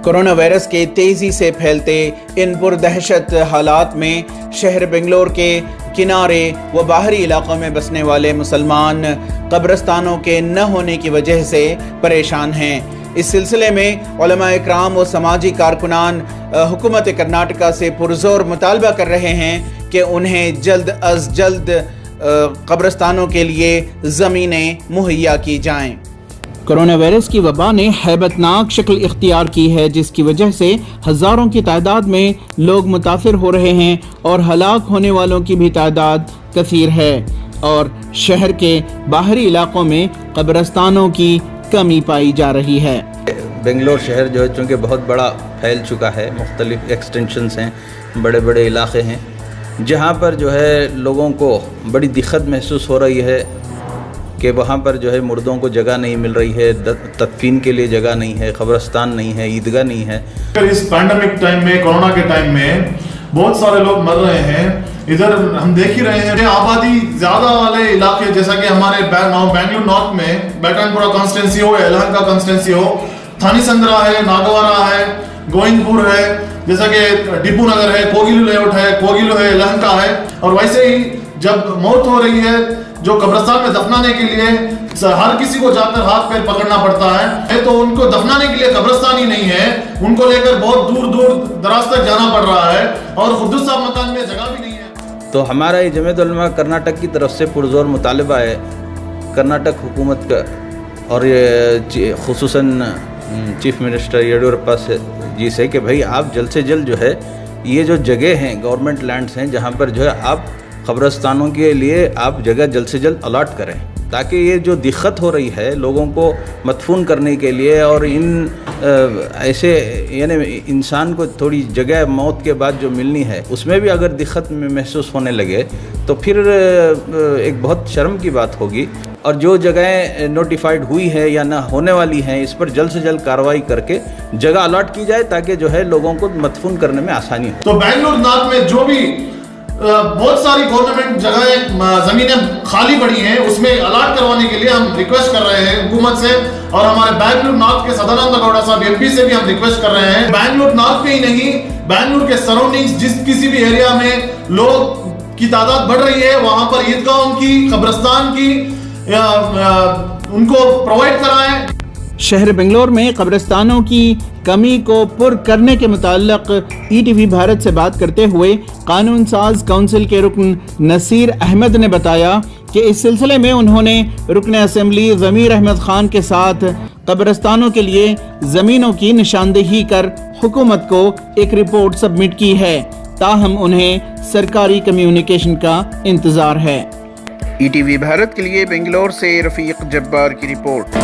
Corona virus के तेजी से फैलते इन पुरदहशत हालात में शहर बेंगलोर के किनारे व बाहरी इलाकों में बसने वाले मुसलमान कब्रिस्तानों के न होने की वजह से परेशान हैं। इस सिलसिले में उलमा इकराम व समाजी कारकुनान हुकूमत कर्नाटका से पुरजोर मुतालबा कर रहे हैं कि उन्हें जल्द अज जल्द कब्रिस्तानों के लिए ज़मीनें मुहैया की जाएं। कोरोना वायरस की वबा ने हैबतनाक शक्ल इख्तियार की है, जिसकी वजह से हज़ारों की तादाद में लोग मुतासिर हो रहे हैं और हलाक होने वालों की भी तादाद कसीर है और शहर के बाहरी इलाकों में कब्रिस्तानों की कमी पाई जा रही है। बेंगलोर शहर जो है चूँकि बहुत बड़ा फैल चुका है, मुख्तलिफ एक्सटेंशंस हैं, बड़े बड़े इलाके हैं जहाँ पर जो है लोगों को बड़ी दिक्कत महसूस हो रही है कि वहाँ पर जो है मुर्दों को जगह नहीं मिल रही है, तदफीन के लिए जगह नहीं है, कब्रिस्तान नहीं है, ईदगाह नहीं है। इस पैंडेमिक टाइम में, कोरोना के टाइम में बहुत सारे लोग मर रहे हैं। इधर हम देख ही रहे हैं आबादी ज्यादा वाले इलाके जैसा कि हमारे बेंगलुरु नॉर्थ में बैटनपुरा कॉन्स्टिट्यूंसी हो, यलहंका कॉन्स्टिट्यूंसी हो, थानी संद्रा है, नागवारा है, गोविंदपुर है, जैसा कि टीपू नगर है, कोगिलू लेआउट है, कोगिलू है, यलहंका है। और वैसे ही जब मौत हो रही है जो कब्रिस्तान में दफनाने के लिए हर किसी को जाकर हाथ पैर पकड़ना पड़ता है, तो उनको दफनाने के लिए कब्रिस्तान ही नहीं है, उनको लेकर बहुत दूर दूर दराज तक जाना पड़ रहा है और खुद्दूस साहब मकान में जगह भी नहीं है। तो हमारा ये जमीयत उलमा कर्नाटक की तरफ से पुरजोर मुतालबा है कर्नाटक हुकूमत का और ये खुसूसन चीफ मिनिस्टर येडियुरप्पा जी से कि भाई आप जल्द से जल्द जो है ये जो जगह हैं गवर्नमेंट लैंड्स हैं जहाँ पर जो है आप कब्रिस्तानों के लिए आप जगह जल्द से जल्द अलॉट करें, ताकि ये जो दिक्कत हो रही है लोगों को मदफून करने के लिए और इन ऐसे यानी इंसान को थोड़ी जगह मौत के बाद जो मिलनी है उसमें भी अगर दिक्कत में महसूस होने लगे तो फिर एक बहुत शर्म की बात होगी। और जो जगहें नोटिफाइड हुई है या ना होने वाली हैं इस पर जल्द से जल्द कार्रवाई करके जगह अलॉट की जाए ताकि जो है लोगों को मदफून करने में आसानी हो। तो बेंगलुरु नॉर्थ में जो भी बहुत सारी गवर्नमेंट जगहें जमीनें खाली पड़ी हैं उसमें अलॉट करवाने के लिए हम रिक्वेस्ट कर रहे हैं हुकूमत से और हमारे बेंगलुरु नॉर्थ के सदानंद गौड़ा साहब एमपी से भी हम रिक्वेस्ट कर रहे हैं। बेंगलुरु नॉर्थ के ही नहीं, बेंगलुरु के सराउंडिंग्स जिस किसी भी एरिया में लोग की तादाद बढ़ रही है वहां पर ईदगाहों की, कब्रिस्तान की उनको प्रोवाइड कराएं। शहर बेंगलोर में कब्रिस्तानों की कमी को पुर करने के मुताल्लिक ईटीवी भारत से बात करते हुए कानून साज काउंसिल के रुकन नसीर अहमद ने बताया कि इस सिलसिले में उन्होंने रुकन असेंबली ज़मीर अहमद खान के साथ कब्रिस्तानों के लिए ज़मीनों की निशानदेही कर हुकूमत को एक रिपोर्ट सबमिट की है, ताहम उन्हें सरकारी कम्युनिकेशन का इंतज़ार है। ईटीवी भारत के लिए बेंगलोर से रफीक जब्बार की रिपोर्ट।